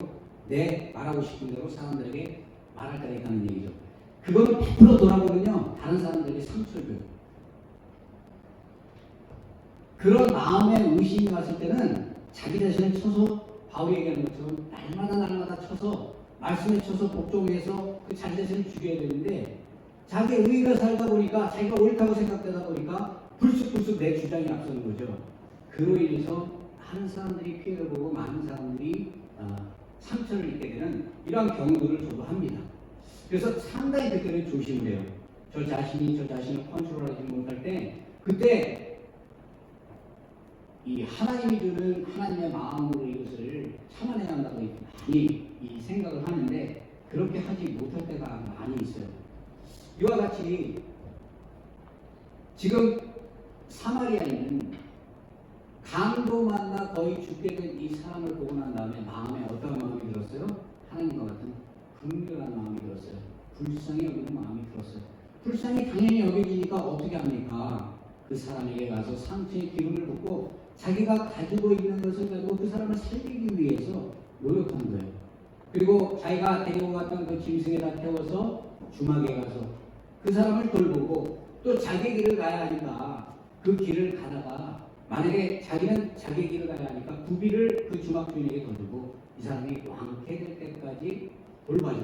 내 말하고 싶은 대로 사람들에게 말할 때가 있다는 얘기죠. 그거는 100% 돌아보면요 다른 사람들에게 상처를 줘요. 그런 마음에 의심이 왔을 때는 자기 자신을 쳐서 바울이 얘기하는 것처럼 날마다 쳐서 말씀에 쳐서 복종해서 그 자기 자신을 죽여야 되는데 자기 의가 살다 보니까 자기가 옳다고 생각되다 보니까 불쑥불쑥 내 주장이 앞서는 거죠. 그로 인해서 많은 사람들이 피해를 보고 많은 사람들이 상처를 입게 되는 이러한 경우들을 저도 합니다. 그래서 상당히 그때는 조심을 해요. 저 자신을 컨트롤하지 못할 때 그때 이 하나님이 주는 하나님의 마음으로 이것을 참아내야 한다고 많이 이 생각을 하는데 그렇게 하지 못할 때가 많이 있어요. 이와 같이 지금 사마리아인은 강도 만나 거의 죽게 된 이 사람을 보고 난 다음에 마음에 어떤 마음이 들었어요? 하나님과 같은 긍휼한 마음이 들었어요. 불쌍히 여기는 마음이 들었어요. 불쌍히 당연히 여겨지니까 어떻게 합니까? 그 사람에게 가서 상처의 기운을 붓고 자기가 가지고 있는 것을 가지고 그 사람을 살리기 위해서 노력하는 거예요. 그리고 자기가 데리고 갔던 그 짐승에다 태워서 주막에 가서 그 사람을 돌보고 또 자기 길을 가야 하니까 그 길을 가다가 만약에 자기는 자기 길을 가야 하니까 구비를 그 주막 주인에게 던지고 이 사람이 왕쾌될 때까지 돌봐줘.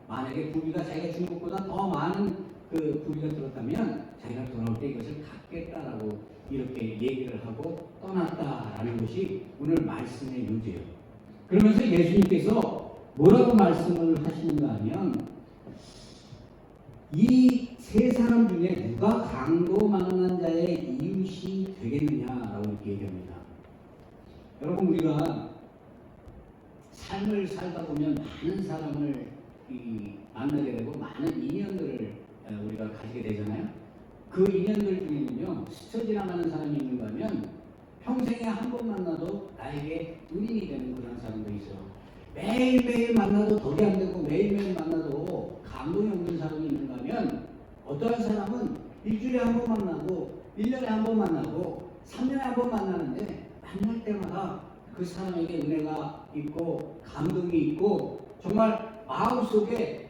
만약에 구비가 자기가 준 것보다 더 많은 그 구비가 들었다면 자기가 돌아올 때 이것을 갚겠다라고 이렇게 얘기를 하고 떠났다라는 것이 오늘 말씀의 요지예요. 그러면서 예수님께서 뭐라고 말씀을 하시는가 하면 이 세 사람 중에 누가 강도 만난 자의 이웃이 되겠느냐라고 이렇게 얘기합니다. 여러분 우리가 삶을 살다 보면 많은 사람을 만나게 되고 많은 인연들을 우리가 가지게 되잖아요. 그 인연들 중에는요 스쳐 지나가는 사람이 있는가 하면 평생에 한 번 만나도 나에게 은인이 되는 그런 사람도 있어요. 매일매일 만나도 덕이 안 되고 매일매일 만나도 감동이 없는 사람이 있는가 하면 어떠한 사람은 일주일에 한 번 만나고 1년에 한 번 만나고 3년에 한 번 만나는데 만날 때마다 그 사람에게 은혜가 있고 감동이 있고 정말 마음속에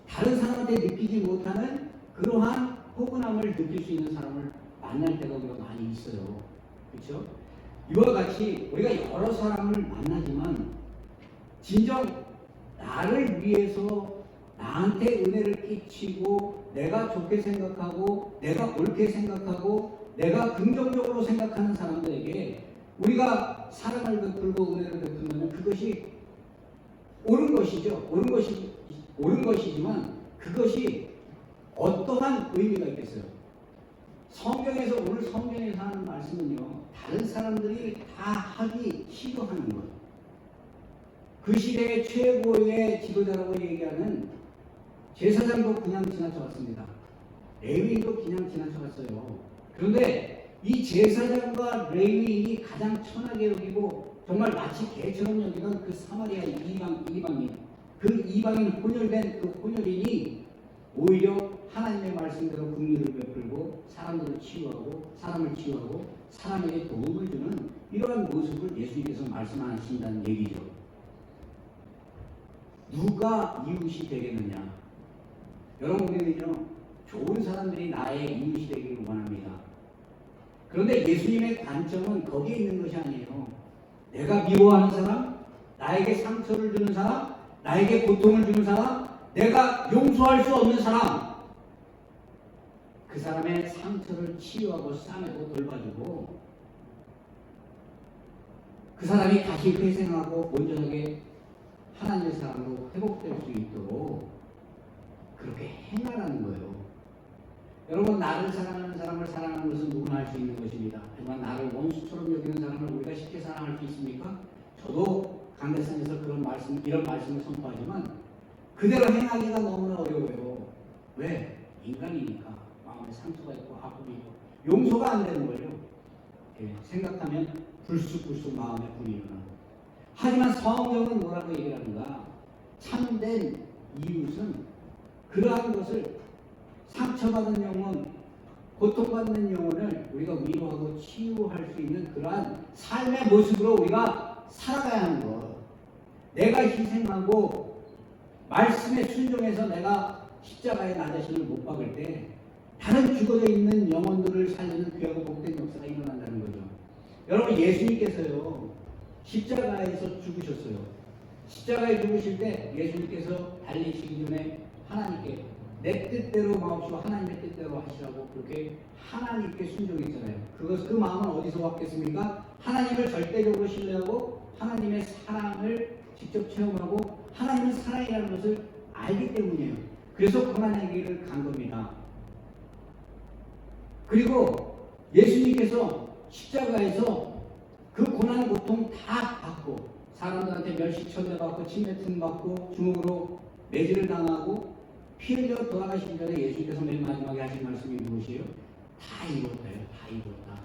다른 사람한테 느끼지 못하는 그러한 포근함을 느낄 수 있는 사람을 만날 때가 우리가 많이 있어요. 그렇죠? 이와 같이 우리가 여러 사람을 만나지만 진정 나를 위해서 나한테 은혜를 끼치고 내가 좋게 생각하고 내가 옳게 생각하고 내가 긍정적으로 생각하는 사람들에게 우리가 사랑을 베풀고 은혜를 베푼다면 그것이 옳은 것이죠. 옳은 것이지만 그것이 어떠한 의미가 있겠어요? 성경에서 오늘 성경에서 하는 말씀은요 다른 사람들이 다 하기 싫어하는 것. 그 시대의 최고의 지도자라고 얘기하는 제사장도 그냥 지나쳐갔습니다. 레위인도 그냥 지나쳐갔어요. 그런데 이 제사장과 레위인이 가장 천하게 여기고 정말 마치 개처럼 여기던 그 사마리아 이방인, 그 이방인 혼혈된 그 혼혈인이 오히려 하나님의 말씀대로 긍휼을 베풀고 사람들을 치유하고 사람을 치유하고 사람에게 도움을 주는 이러한 모습을 예수님께서 말씀하신다는 얘기죠. 누가 이웃이 되겠느냐? 여러분, 우리는요 좋은 사람들이 나의 이웃이 되기를 원합니다. 그런데 예수님의 관점은 거기에 있는 것이 아니에요. 내가 미워하는 사람, 나에게 상처를 주는 사람, 나에게 고통을 주는 사람, 내가 용서할 수 없는 사람, 그 사람의 상처를 치유하고 싸매고 돌봐주고 그 사람이 다시 회생하고 온전하게 하나님의 사람으로 회복될 수 있도록 그렇게 행하라는 거예요. 여러분, 나를 사랑하는 사람을 사랑하는 것은 누구나 할 수 있는 것입니다. 하지만 나를 원수처럼 여기는 사람을 우리가 쉽게 사랑할 수 있습니까? 저도 강대상에서 이런 말씀을 선포하지만 그대로 행하기가 너무나 어려워요. 왜? 인간이니까 마음에 상처가 있고 아픔이 있고 용서가 안 되는 거예요. 생각하면 불쑥불쑥 마음에 불이 일어나고. 하지만 성경은 뭐라고 얘기를 하는가? 참된 이웃은 그러한 것을 상처받은 영혼, 고통받는 영혼을 우리가 위로하고 치유할 수 있는 그러한 삶의 모습으로 우리가 살아가야 하는 것. 내가 희생하고 말씀에 순종해서 내가 십자가에 나 자신을 못 박을 때 다른 죽어져 있는 영혼들을 살리는 귀하고 복된 역사가 일어난다는 거죠. 여러분, 예수님께서요 십자가에서 죽으셨어요. 십자가에 죽으실 때 예수님께서 달리시기 전에 하나님께 내 뜻대로 마옵시고 하나님의 뜻대로 하시라고 그렇게 하나님께 순종했잖아요. 그 마음은 어디서 왔겠습니까? 하나님을 절대적으로 신뢰하고 하나님의 사랑을 직접 체험하고 하나님의 사랑이라는 것을 알기 때문이에요. 그래서 고난의 길을 간 겁니다. 그리고 예수님께서 십자가에서 그 고난 고통 다 받고 사람들한테 멸시천대받고 침뱉음받고 주먹으로 매질을 당하고 피 흘려 돌아가시기 전에 예수님께서 맨 마지막에 하신 말씀이 무엇이에요? 다 이뤘다요. 다 이뤘다.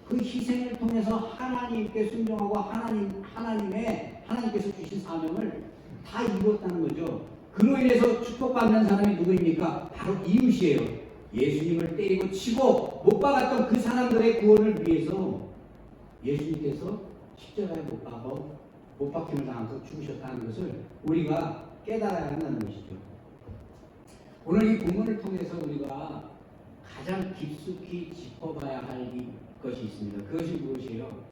그 희생을 통해서 하나님께 순종하고 하나님께서 주신 사명을 다 이뤘다는 거죠. 그로 인해서 축복받는 사람이 누구입니까? 바로 이웃이에요. 예수님을 때리고 치고 못 박았던 그 사람들의 구원을 위해서 예수님께서 십자가에 못 박힘을 당하고 죽으셨다는 것을 우리가 깨달아야 한다는 것이죠. 오늘 이 본문을 통해서 우리가 가장 깊숙이 짚어봐야 할 것이 있습니다. 그것이 무엇이에요?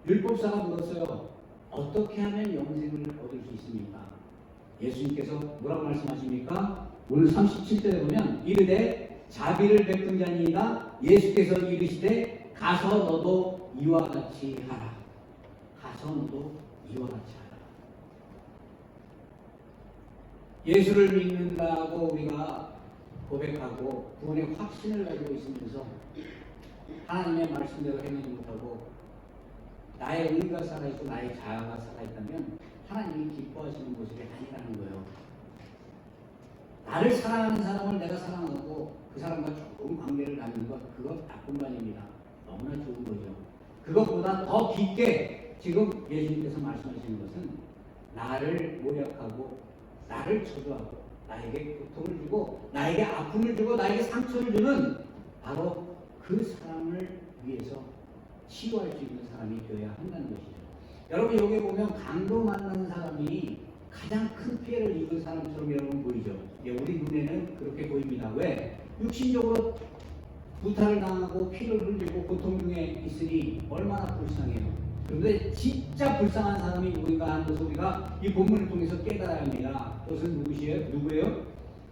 율법사가 물었어요. 어떻게 하면 영생을 얻을 수 있습니까? 예수님께서 뭐라고 말씀하십니까? 오늘 37절에 보면 이르되 자비를 베푼 자니이다. 예수께서 이르시되 가서 너도 이와 같이 하라. 가서 너도 이와 같이 하라. 예수를 믿는다고 우리가 고백하고 구원의 확신을 가지고 있으면서 하나님의 말씀대로 행하지 못하고 나의 의가 살아있고 나의 자아가 살아있다면 하나님이 기뻐하시는 모습이 아니라는 거예요. 나를 사랑하는 사람을 내가 사랑하고 그 사람과 좋은 관계를 나누는 것, 그것 나쁜 거 아닙니다. 너무나 좋은 거죠. 그것보다 더 깊게 지금 예수님께서 말씀하시는 것은 나를 모략하고 나를 저주하고 나에게 고통을 주고 나에게 아픔을 주고 나에게 상처를 주는 바로 그 사람을 위해서 치유할 수 있는 사람이 되어야 한다는 것이죠. 여러분, 여기 보면 강도 만나는 사람이 가장 큰 피해를 입은 사람처럼 여러분 보이죠. 우리 눈에는 그렇게 보입니다. 왜? 육신적으로 구타를 당하고 피를 흘리고 고통 중에 있으니 얼마나 불쌍해요. 그런데 진짜 불쌍한 사람이 누구인가 하는 것을 우리가 이 본문을 통해서 깨달아야 합니다. 그것은 누구예요?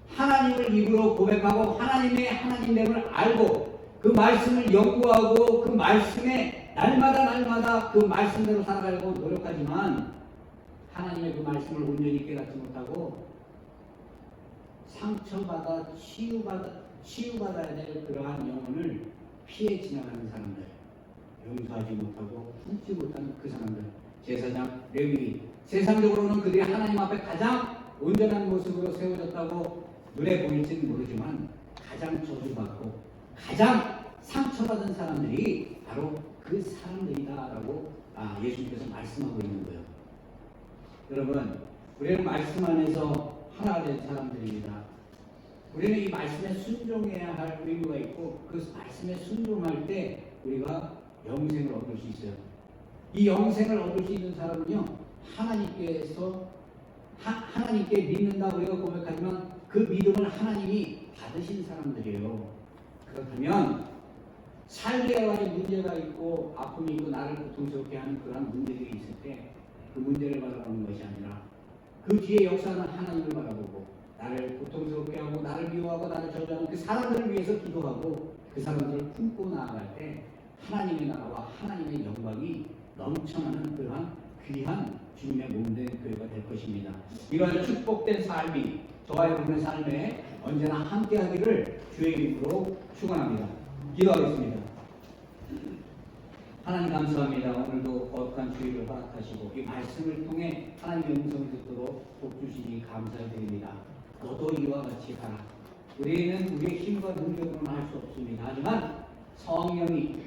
하나님을 입으로 고백하고 하나님의 하나님됨을 알고 그 말씀을 연구하고 그 말씀에 날마다 그 말씀대로 살아가려고 노력하지만 하나님의 그 말씀을 온전히 깨닫지 못하고 상처받아 치유받아야 될 그러한 영혼을 피해 지나가는 사람들, 용서하지 못하고 품지 못하는 그 사람들, 제사장, 레위인, 세상적으로는 그들이 하나님 앞에 가장 온전한 모습으로 세워졌다고 눈에 보일지는 모르지만 가장 저주받고 가장 상처받은 사람들이 바로 그 사람들이다라고 예수님께서 말씀하고 있는 거예요. 여러분, 우리는 말씀 안에서 하나가 된 사람들입니다. 우리는 이 말씀에 순종해야 할 의무가 있고 그 말씀에 순종할 때 우리가 영생을 얻을 수 있어요. 이 영생을 얻을 수 있는 사람은요, 하나님께 믿는다고 우리가 고백하지만 그 믿음을 하나님이 받으신 사람들이에요. 그렇다면 삶에 관한 문제가 있고 아픔이 있고 나를 고통스럽게 하는 그런 문제들이 있을 때 그 문제를 바라보는 것이 아니라 그 뒤에 역사는 하나님을 바라보고 나를 고통스럽게 하고 나를 미워하고 나를 저주하는 그 사람들을 위해서 기도하고 그 사람들을 품고 나아갈 때 하나님의 나라와 하나님의 영광이 넘쳐나는 그러한 귀한 주님의 몸된 교회가 될 것입니다. 이러한 축복된 삶이 저와 여러분의 삶에 언제나 함께하기를 주의 이름으로 축원합니다. 기도하겠습니다. 하나님 감사합니다. 오늘도 거룩한 주의를 허락하시고 이 말씀을 통해 하나님의 음성을 듣도록 복주시니 감사드립니다. 너도 이와 같이 가라. 우리는 우리의 힘과 능력으로는 할 수 없습니다. 하지만 성령이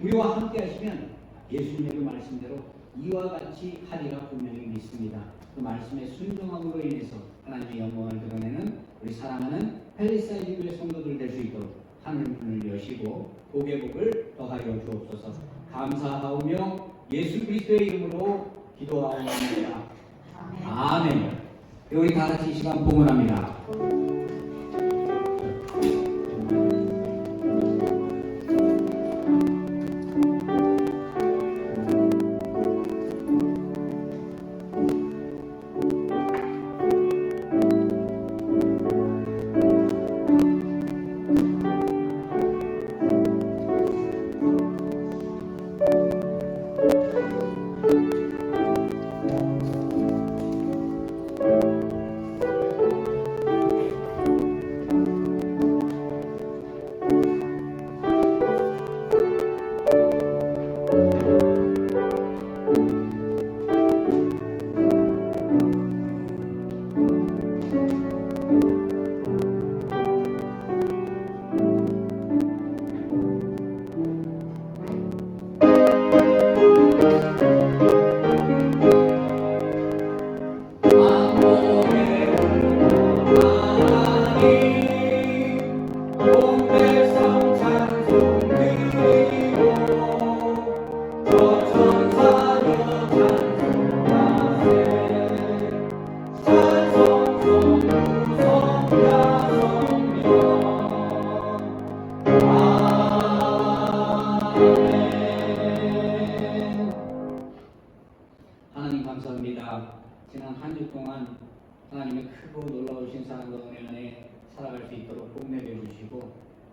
우리와 함께 하시면 예수님의 그 말씀대로 이와 같이 하리라 분명히 믿습니다. 그 말씀의 순종함으로 인해서 하나님의 영광을 드러내는 우리 사랑하는 펠리사이드 교회 성도들 될 수 있도록 하늘 문을 여시고 복의 복을 더하여 주옵소서. 감사하오며 예수 그리스도의 이름으로 기도하옵나이다. 아멘. 우리 다 같이 이 시간 봉헌합니다. 하나님 감사합니다. 지난 한 주 동안 하나님의 크고 놀라우신 사랑과 은혜 안에 살아갈 수 있도록 복내려 주시고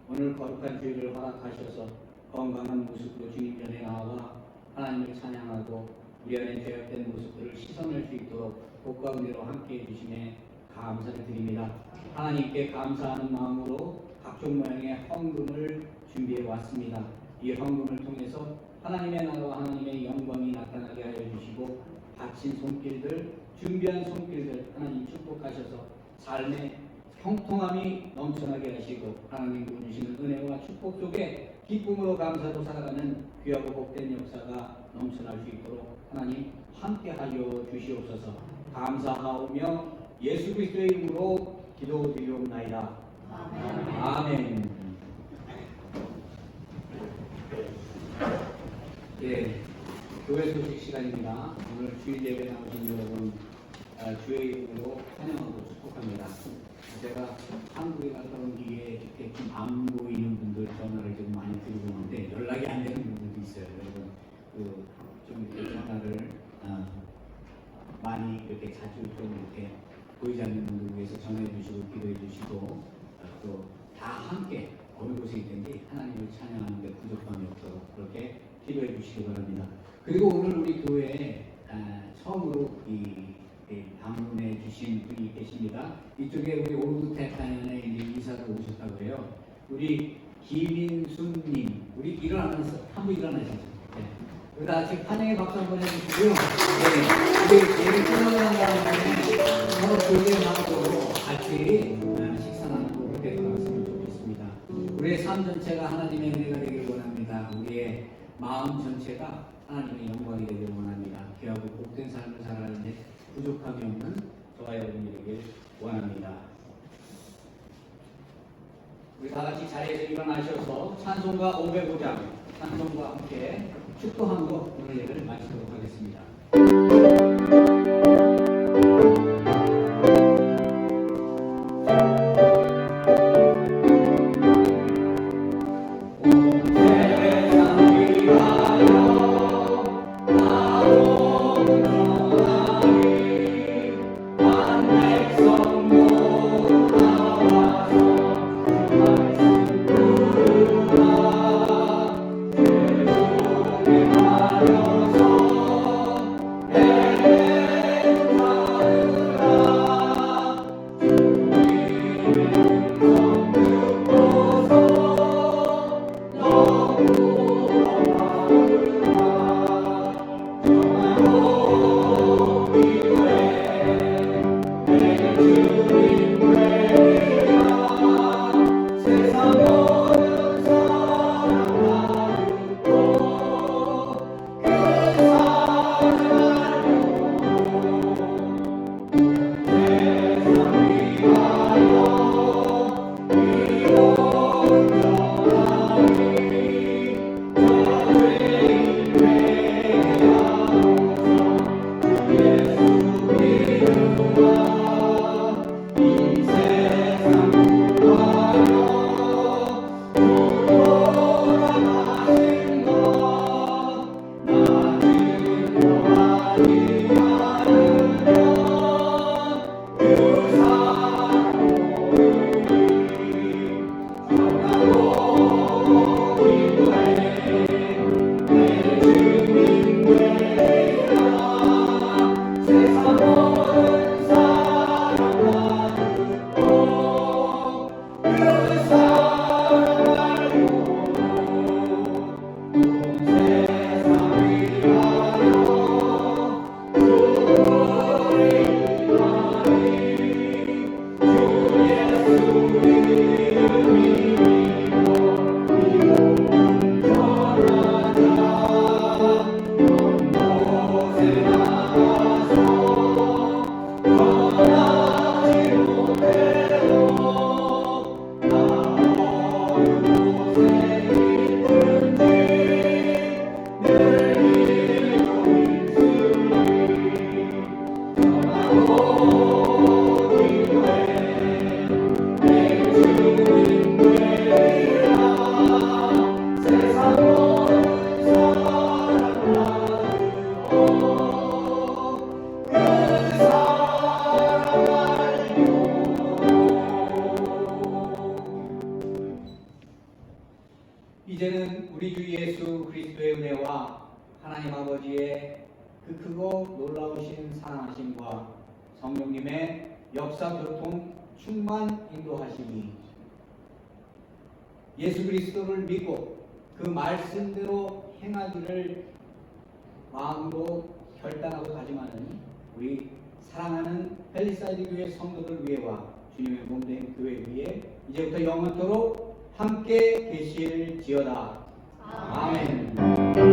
오늘 거룩한 주일을 허락하셔서 건강한 모습으로 주님 전에 나와 하나님을 찬양하고 우리 안에 죄악된 모습들을 씻어낼 수 있도록 복과 은혜로 함께해 주심에 감사를 드립니다. 하나님께 감사하는 마음으로 각종 모양의 헌금을 준비해 왔습니다. 이 헌금을 통해서 하나님의 나라와 하나님의 영광이 나타나게 하여 주시고 바친 손길들, 준비한 손길들 하나님 축복하셔서 삶의 형통함이 넘쳐나게 하시고 하나님 주시는 은혜와 축복 속에 기쁨으로 감사로 살아가는 귀하고 복된 역사가 넘쳐날 수 있도록 하나님 함께하여 주시옵소서. 감사하오며 예수 그리스도의 이름으로 기도드리옵나이다. 아멘. 예, 교회 소식 시간입니다. 오늘 주일 예배 나오신 여러분 주의 이름으로 환영하고 축복합니다. 제가 한국에 갔다 온 뒤에 이렇게 좀 안 보이는 분들 전화를 좀 많이 드리고 있는데 연락이 안 되는 분들도 있어요. 여러분 좀 이렇게 전화를 많이 이렇게 자주 좀 이렇게 보이지 않는 분들 위해서 전화해 주시고 기도해 주시고 또 다 함께 어느 곳에 있든지 하나님을 찬양하는 데 부족함이 없도록 그렇게 기도해 주시기 바랍니다. 그리고 오늘 우리 교회에 처음으로 방문해 주신 분이 계십니다. 이쪽에 우리 오르구테타연에 이사를 오셨다고 해요. 우리 김인순님, 우리 일어나면서 한번 일어나시죠. 네. 다 같이 환영의 박수 한번 해주시고요. 네. 우리 예를 끝나는 다음에 서로 교제하고 같이 식사 나누고 그렇게 돌아갔으면 좋겠습니다. 우리의 삶 전체가 하나님의 은혜가 되길 원합니다. 우리의 마음 전체가 하나님의 영광이 되길 원합니다. 귀하고 복된 삶을 살아가는데 부족함이 없는 저와 여러분이 되길 원합니다. 우리 다 같이 자리에서 일어나셔서 찬송가 505장 찬송과 함께 축도한 것 오늘 예배를 마치도록 하겠습니다. 이제는 우리 주 예수 그리스도의 은혜와 하나님 아버지의 그 크고 놀라우신 사랑하심과 성령님의 역사 교통 충만 인도하심이 예수 그리스도를 믿고 그 말씀대로 행하기를 마음으로 결단하고 다짐하는 우리 사랑하는 펠리사이드 교회 성도들 위에와 주님의 몸된 교회 위에 이제부터 영원토록 함께 계실지어다. 아멘.